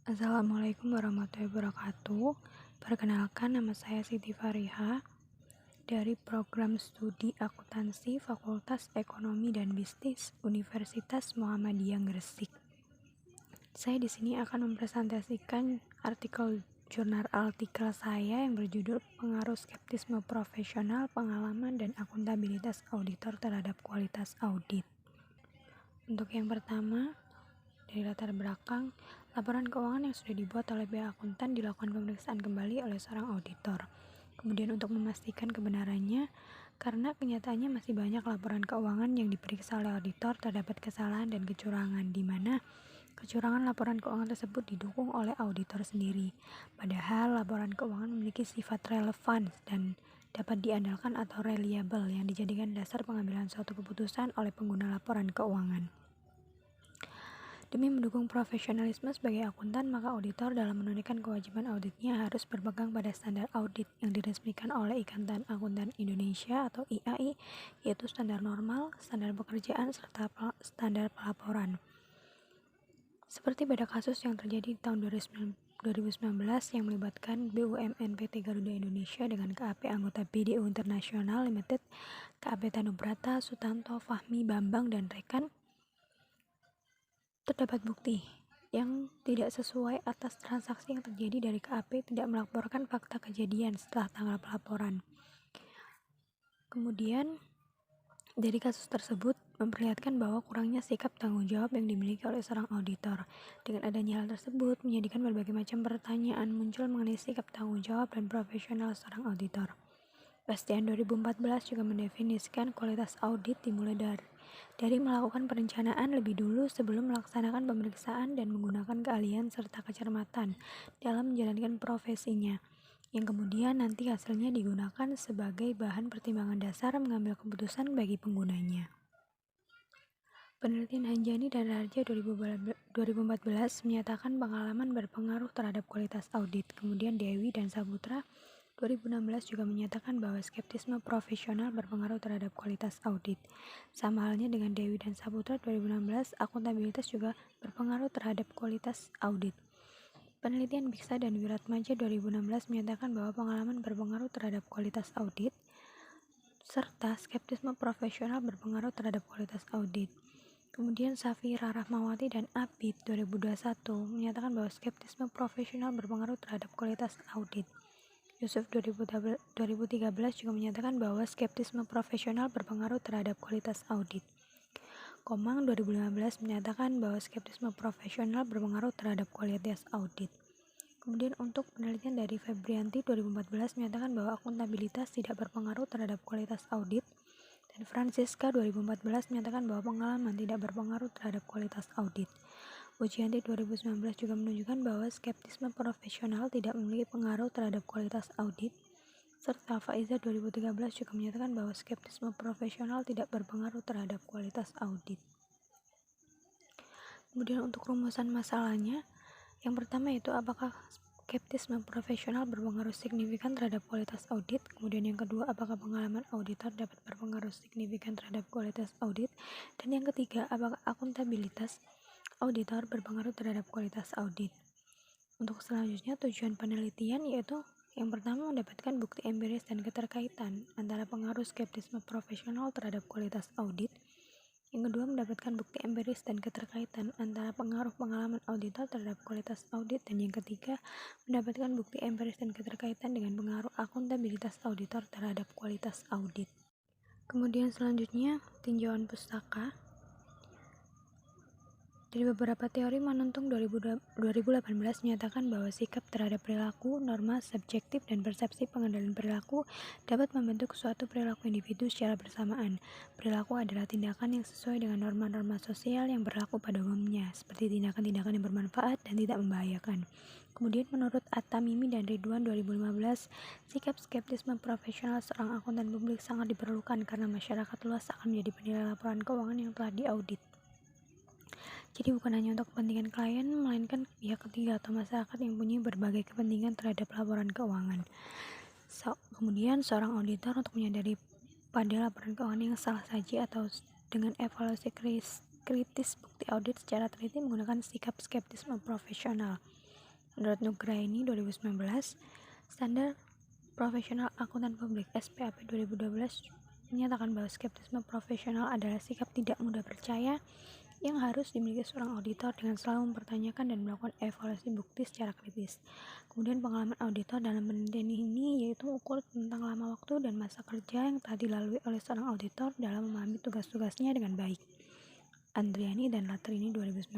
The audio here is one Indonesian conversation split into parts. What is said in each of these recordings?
Assalamualaikum warahmatullahi wabarakatuh. Perkenalkan, nama saya Siti Fariha dari program studi akuntansi Fakultas Ekonomi dan Bisnis Universitas Muhammadiyah Gresik. Saya di sini akan mempresentasikan artikel saya yang berjudul Pengaruh Skeptisme Profesional, Pengalaman dan Akuntabilitas Auditor terhadap Kualitas Audit. Untuk yang pertama, dari latar belakang, laporan keuangan yang sudah dibuat oleh pihak akuntan dilakukan pemeriksaan kembali oleh seorang auditor. Kemudian untuk memastikan kebenarannya, karena kenyataannya masih banyak laporan keuangan yang diperiksa oleh auditor terdapat kesalahan dan kecurangan, di mana kecurangan laporan keuangan tersebut didukung oleh auditor sendiri. Padahal laporan keuangan memiliki sifat relevan dan dapat diandalkan atau reliable yang dijadikan dasar pengambilan suatu keputusan oleh pengguna laporan keuangan. Demi mendukung profesionalisme sebagai akuntan, maka auditor dalam menunaikan kewajiban auditnya harus berpegang pada standar audit yang diresmikan oleh Ikatan Akuntan Indonesia atau IAI, yaitu standar normal, standar pekerjaan, serta standar pelaporan. Seperti pada kasus yang terjadi di tahun 2019 yang melibatkan BUMN PT Garuda Indonesia dengan KAP anggota BDO International Limited, KAP Tanubrata, Sutanto, Fahmi, Bambang, dan rekan, terdapat bukti yang tidak sesuai atas transaksi yang terjadi dari KAP tidak melaporkan fakta kejadian setelah tanggal pelaporan. Kemudian, dari kasus tersebut memperlihatkan bahwa kurangnya sikap tanggung jawab yang dimiliki oleh seorang auditor. Dengan adanya hal tersebut, menjadikan berbagai macam pertanyaan muncul mengenai sikap tanggung jawab dan profesional seorang auditor. Bastian 2014 juga mendefinisikan kualitas audit dimulai dari melakukan perencanaan lebih dulu sebelum melaksanakan pemeriksaan dan menggunakan keahlian serta kecermatan dalam menjalankan profesinya, yang kemudian nanti hasilnya digunakan sebagai bahan pertimbangan dasar mengambil keputusan bagi penggunanya. Penelitian Hanjani dan Rarja 2014 menyatakan pengalaman berpengaruh terhadap kualitas audit. Kemudian Dewi dan Saputra 2016 juga menyatakan bahwa skeptisme profesional berpengaruh terhadap kualitas audit. Sama halnya dengan Dewi dan Saputra 2016, akuntabilitas juga berpengaruh terhadap kualitas audit. Penelitian Biksa dan Wiratmaja 2016 menyatakan bahwa pengalaman berpengaruh terhadap kualitas audit, serta skeptisme profesional berpengaruh terhadap kualitas audit. Kemudian Safira Rahmawati dan Abid 2021 menyatakan bahwa skeptisme profesional berpengaruh terhadap kualitas audit. Yusuf 2013 juga menyatakan bahwa skeptisme profesional berpengaruh terhadap kualitas audit. Komang 2015 menyatakan bahwa skeptisme profesional berpengaruh terhadap kualitas audit. Kemudian untuk penelitian dari Febrianti 2014 menyatakan bahwa akuntabilitas tidak berpengaruh terhadap kualitas audit. Dan Francisca 2014 menyatakan bahwa pengalaman tidak berpengaruh terhadap kualitas audit. Ujianti 2019 juga menunjukkan bahwa skeptisme profesional tidak memiliki pengaruh terhadap kualitas audit, serta Faiza 2013 juga menyatakan bahwa skeptisme profesional tidak berpengaruh terhadap kualitas audit. Kemudian untuk rumusan masalahnya, yang pertama yaitu apakah skeptisme profesional berpengaruh signifikan terhadap kualitas audit. Kemudian yang kedua, apakah pengalaman auditor dapat berpengaruh signifikan terhadap kualitas audit. Dan yang ketiga, apakah akuntabilitas auditor berpengaruh terhadap kualitas audit. Untuk selanjutnya, tujuan penelitian yaitu yang pertama, mendapatkan bukti empiris dan keterkaitan antara pengaruh skeptisme profesional terhadap kualitas audit. Yang kedua, mendapatkan bukti empiris dan keterkaitan antara pengaruh pengalaman auditor terhadap kualitas audit. Dan yang ketiga, mendapatkan bukti empiris dan keterkaitan dengan pengaruh akuntabilitas auditor terhadap kualitas audit. Kemudian selanjutnya, tinjauan pustaka. Dari beberapa teori menuntun 2018 menyatakan bahwa sikap terhadap perilaku, norma, subjektif, dan persepsi pengendalian perilaku dapat membentuk suatu perilaku individu secara bersamaan. Perilaku adalah tindakan yang sesuai dengan norma-norma sosial yang berlaku pada umumnya, seperti tindakan-tindakan yang bermanfaat dan tidak membahayakan. Kemudian menurut Atta, Mimi, dan Ridwan 2015, sikap skeptisme profesional seorang akuntan publik sangat diperlukan karena masyarakat luas akan menjadi penilai laporan keuangan yang telah diaudit. Jadi bukan hanya untuk kepentingan klien, melainkan pihak ketiga atau masyarakat yang punya berbagai kepentingan terhadap laporan keuangan. Kemudian seorang auditor untuk menyadari pada laporan keuangan yang salah saja atau dengan evaluasi kritis bukti audit secara teliti menggunakan sikap skeptisme profesional. Menurut Nugraini 2019, Standar Profesional Akuntan Publik (SPAP) 2012 menyatakan bahwa skeptisme profesional adalah sikap tidak mudah percaya yang harus dimiliki seorang auditor dengan selalu mempertanyakan dan melakukan evaluasi bukti secara kritis. Kemudian pengalaman auditor dalam penelitian ini yaitu ukur tentang lama waktu dan masa kerja yang telah dilalui oleh seorang auditor dalam memahami tugas-tugasnya dengan baik. Andriani dan Latrini 2019.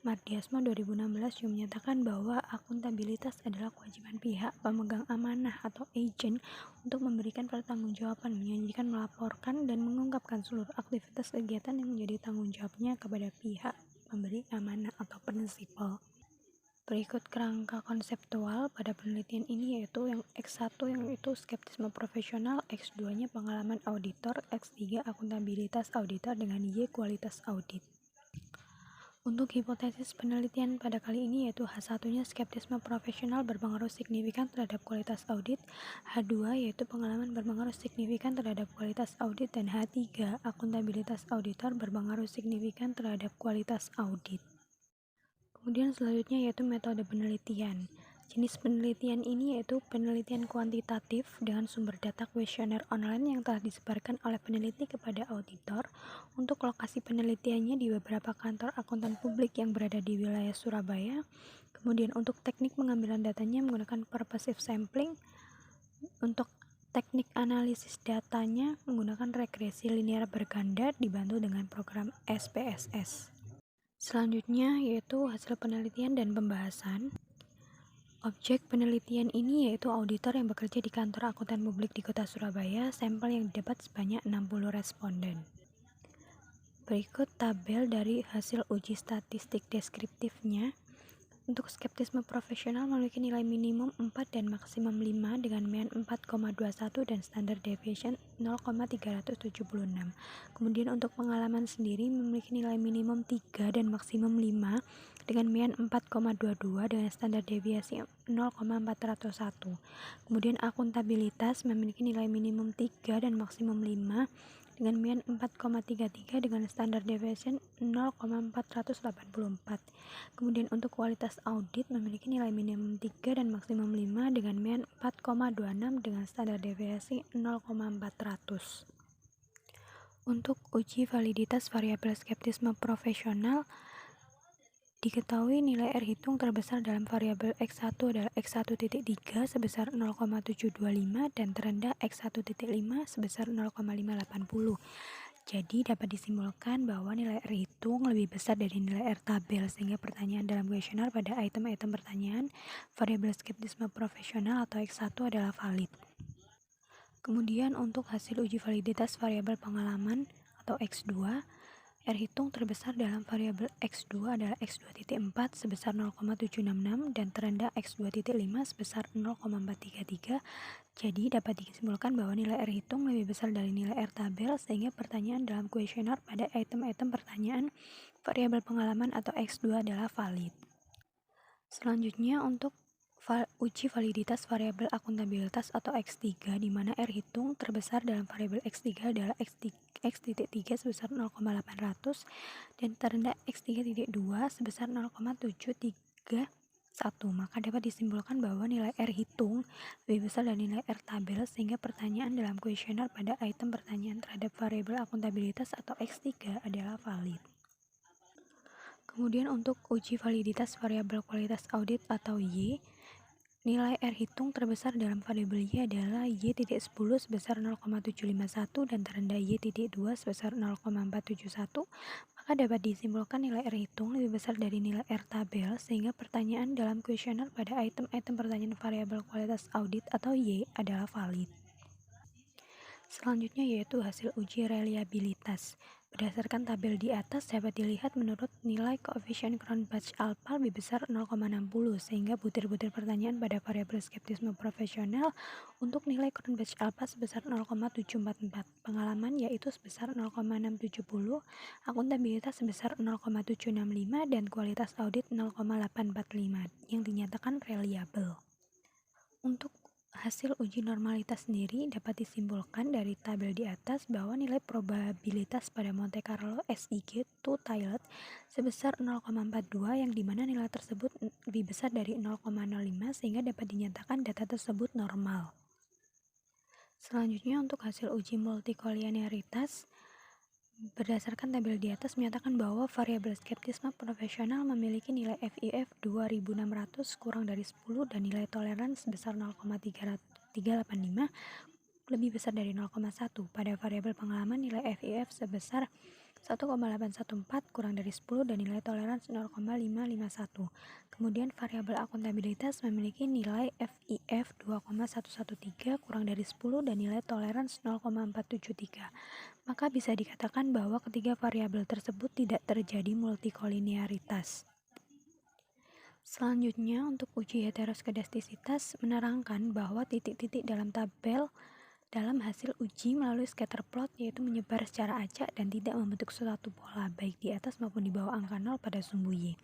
Mardiasmo 2016 juga menyatakan bahwa akuntabilitas adalah kewajiban pihak pemegang amanah atau agent untuk memberikan pertanggungjawaban, menjanjikan, melaporkan, dan mengungkapkan seluruh aktivitas kegiatan yang menjadi tanggung jawabnya kepada pihak pemberi amanah atau prinsipal. Berikut kerangka konseptual pada penelitian ini yaitu yang X1 yaitu skeptisme profesional, X2-nya pengalaman auditor, X3 akuntabilitas auditor dengan Y kualitas audit. Untuk hipotesis penelitian pada kali ini yaitu H1-nya skeptisme profesional berpengaruh signifikan terhadap kualitas audit, H2 yaitu pengalaman berpengaruh signifikan terhadap kualitas audit, dan H3 akuntabilitas auditor berpengaruh signifikan terhadap kualitas audit. Kemudian selanjutnya yaitu metode penelitian. Jenis penelitian ini yaitu penelitian kuantitatif dengan sumber data kuesioner online yang telah disebarkan oleh peneliti kepada auditor untuk lokasi penelitiannya di beberapa kantor akuntan publik yang berada di wilayah Surabaya. Kemudian untuk teknik pengambilan datanya menggunakan purposive sampling. Untuk teknik analisis datanya menggunakan regresi linear berganda dibantu dengan program SPSS. Selanjutnya yaitu hasil penelitian dan pembahasan. Objek penelitian ini yaitu auditor yang bekerja di kantor akuntan publik di Kota Surabaya. Sampel yang didapat sebanyak 60 responden. Berikut tabel dari hasil uji statistik deskriptifnya. Untuk skeptisme profesional memiliki nilai minimum 4 dan maksimum 5 dengan mean 4,21 dan standard deviation 0,376. Kemudian untuk pengalaman sendiri memiliki nilai minimum 3 dan maksimum 5 dengan mean 4,22 dengan standar deviasi 0,401. Kemudian akuntabilitas memiliki nilai minimum 3 dan maksimum 5 dengan mean 4,33 dengan standar deviation 0,484. Kemudian untuk kualitas audit memiliki nilai minimum 3 dan maksimum 5 dengan mean 4,26 dengan standar deviasi 0,400. Untuk uji validitas variabel skeptisme profesional, diketahui nilai R hitung terbesar dalam variabel X1 adalah X1.3 sebesar 0,725 dan terendah X1.5 sebesar 0,580. Jadi dapat disimpulkan bahwa nilai R hitung lebih besar dari nilai R tabel, sehingga pertanyaan dalam kuesioner pada item-item pertanyaan variabel skeptisme profesional atau X1 adalah valid. Kemudian untuk hasil uji validitas variabel pengalaman atau X2, R hitung terbesar dalam variabel X2 adalah X2.4 sebesar 0,766 dan terendah X2.5 sebesar 0,433. Jadi dapat disimpulkan bahwa nilai R hitung lebih besar dari nilai R tabel, sehingga pertanyaan dalam kuesioner pada item-item pertanyaan variabel pengalaman atau X2 adalah valid. Selanjutnya untuk uji validitas variabel akuntabilitas atau X3 di mana R hitung terbesar dalam variabel X3 adalah X.3 sebesar 0,800 dan terendah X3.2 sebesar 0,731. Maka dapat disimpulkan bahwa nilai R hitung lebih besar dari nilai R tabel, sehingga pertanyaan dalam kuesioner pada item pertanyaan terhadap variabel akuntabilitas atau X3 adalah valid. Kemudian untuk uji validitas variabel kualitas audit atau Y, nilai R hitung terbesar dalam variabel Y adalah Y.10 sebesar 0,751 dan terendah Y.2 sebesar 0,471. Maka dapat disimpulkan nilai R hitung lebih besar dari nilai R tabel, sehingga pertanyaan dalam kuesioner pada item-item pertanyaan variabel kualitas audit atau Y adalah valid. Selanjutnya yaitu hasil uji reliabilitas. Berdasarkan tabel di atas dapat dilihat menurut nilai koefisien Cronbach alpha lebih besar 0,60, sehingga butir-butir pertanyaan pada variabel skeptisme profesional untuk nilai Cronbach alpha sebesar 0,744, pengalaman yaitu sebesar 0,670, akuntabilitas sebesar 0,765 dan kualitas audit 0,845 yang dinyatakan reliable. Untuk hasil uji normalitas sendiri dapat disimpulkan dari tabel di atas bahwa nilai probabilitas pada Monte Carlo SIG to Tillet sebesar 0,42 yang dimana nilai tersebut lebih besar dari 0,05 sehingga dapat dinyatakan data tersebut normal. Selanjutnya untuk hasil uji multikolinearitas, berdasarkan tabel di atas menyatakan bahwa variabel skeptisme profesional memiliki nilai FIF 2600 kurang dari 10 dan nilai toleransi sebesar 0,385 lebih besar dari 0,1. Pada variabel pengalaman nilai FIF sebesar 1,814 kurang dari 10 dan nilai toleransi 0,551. Kemudian variabel akuntabilitas memiliki nilai FIF 2,113 kurang dari 10 dan nilai toleransi 0,473. Maka bisa dikatakan bahwa ketiga variabel tersebut tidak terjadi multikolinearitas. Selanjutnya untuk uji heteroskedastisitas menerangkan bahwa titik-titik dalam tabel dalam hasil uji melalui scatter plot yaitu menyebar secara acak dan tidak membentuk suatu pola baik di atas maupun di bawah angka 0 pada sumbu Y.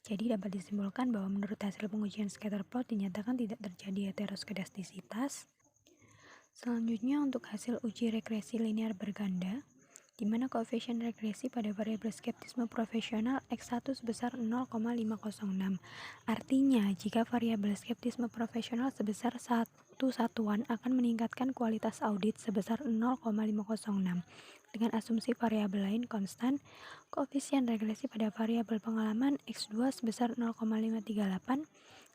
Jadi dapat disimpulkan bahwa menurut hasil pengujian scatter plot dinyatakan tidak terjadi heteroskedastisitas. Selanjutnya untuk hasil uji regresi linear berganda, di mana koefisien regresi pada variabel skeptisme profesional X1 sebesar 0,506. Artinya, jika variabel skeptisme profesional sebesar 1 satuan akan meningkatkan kualitas audit sebesar 0,506. Dengan asumsi variabel lain konstan, koefisien regresi pada variabel pengalaman X2 sebesar 0,538.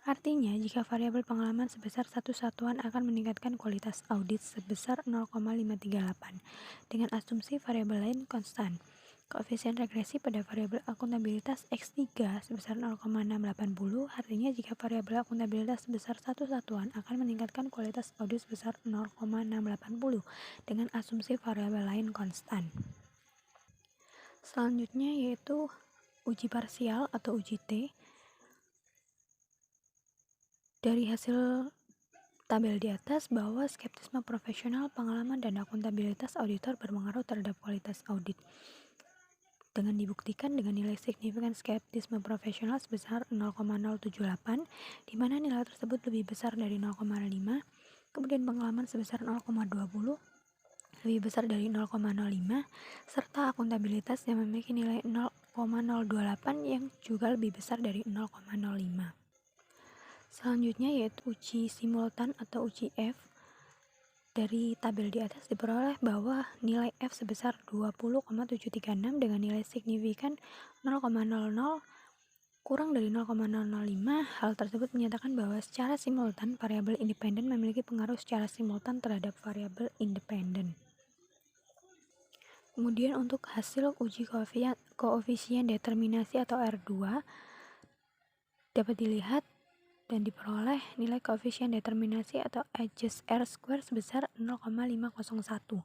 Artinya, jika variabel pengalaman sebesar 1 satuan akan meningkatkan kualitas audit sebesar 0,538. Dengan asumsi variabel lain konstan, koefisien regresi pada variabel akuntabilitas X3 sebesar 0,680, artinya jika variabel akuntabilitas sebesar 1 satuan akan meningkatkan kualitas audit sebesar 0,680 dengan asumsi variabel lain konstan. Selanjutnya yaitu uji parsial atau uji T. Dari hasil tabel di atas bahwa skeptisme profesional, pengalaman, dan akuntabilitas auditor berpengaruh terhadap kualitas audit. Dengan dibuktikan dengan nilai signifikan skeptisme profesional sebesar 0,078, di mana nilai tersebut lebih besar dari 0,5, kemudian pengalaman sebesar 0,20, lebih besar dari 0,05, serta akuntabilitas yang memiliki nilai 0,028 yang juga lebih besar dari 0,05. Selanjutnya yaitu uji simultan atau uji F. Dari tabel di atas diperoleh bahwa nilai F sebesar 20,736 dengan nilai signifikan 0,00 kurang dari 0,005. Hal tersebut menyatakan bahwa secara simultan variabel independen memiliki pengaruh secara simultan terhadap variabel independen. Kemudian untuk hasil uji koefisien determinasi atau R2 dapat dilihat dan diperoleh nilai koefisien determinasi atau adjust R² sebesar 0,501.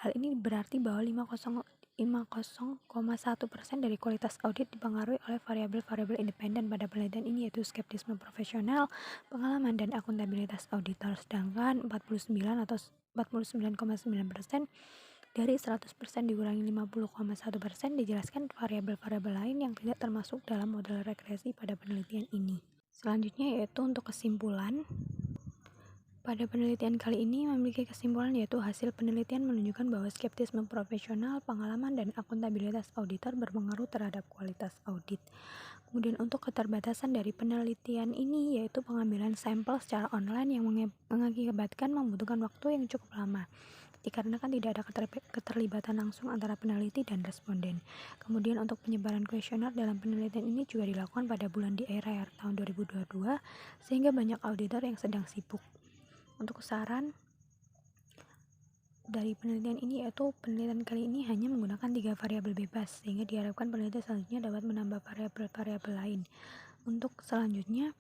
Hal ini berarti bahwa 50,1% dari kualitas audit dipengaruhi oleh variabel-variabel independen pada penelitian ini, yaitu skeptisme profesional, pengalaman, dan akuntabilitas auditor. Sedangkan 49 atau 49,9% dari 100% dikurangi 50,1% dijelaskan variabel-variabel lain yang tidak termasuk dalam model regresi pada penelitian ini. Selanjutnya yaitu untuk kesimpulan. Pada penelitian kali ini memiliki kesimpulan yaitu hasil penelitian menunjukkan bahwa skeptisme profesional, pengalaman, dan akuntabilitas auditor berpengaruh terhadap kualitas audit. Kemudian untuk keterbatasan dari penelitian ini yaitu pengambilan sampel secara online yang mengakibatkan membutuhkan waktu yang cukup lama, dikarenakan tidak ada keterlibatan langsung antara peneliti dan responden. Kemudian untuk penyebaran kuesioner dalam penelitian ini juga dilakukan pada bulan di akhir tahun 2022 sehingga banyak auditor yang sedang sibuk. Untuk saran dari penelitian ini yaitu penelitian kali ini hanya menggunakan 3 variabel bebas sehingga diharapkan peneliti selanjutnya dapat menambah variabel-variabel lain. Untuk selanjutnya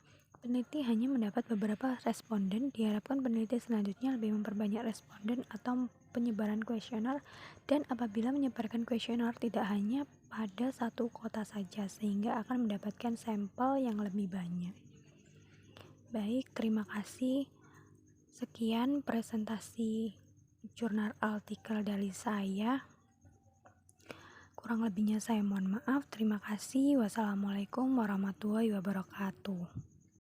peneliti hanya mendapat beberapa responden, diharapkan peneliti selanjutnya lebih memperbanyak responden atau penyebaran kuesioner, dan apabila menyebarkan kuesioner tidak hanya pada satu kota saja sehingga akan mendapatkan sampel yang lebih banyak. Baik, terima kasih. Sekian presentasi jurnal artikel dari saya. Kurang lebihnya saya mohon maaf. Terima kasih. Wassalamualaikum warahmatullahi wabarakatuh.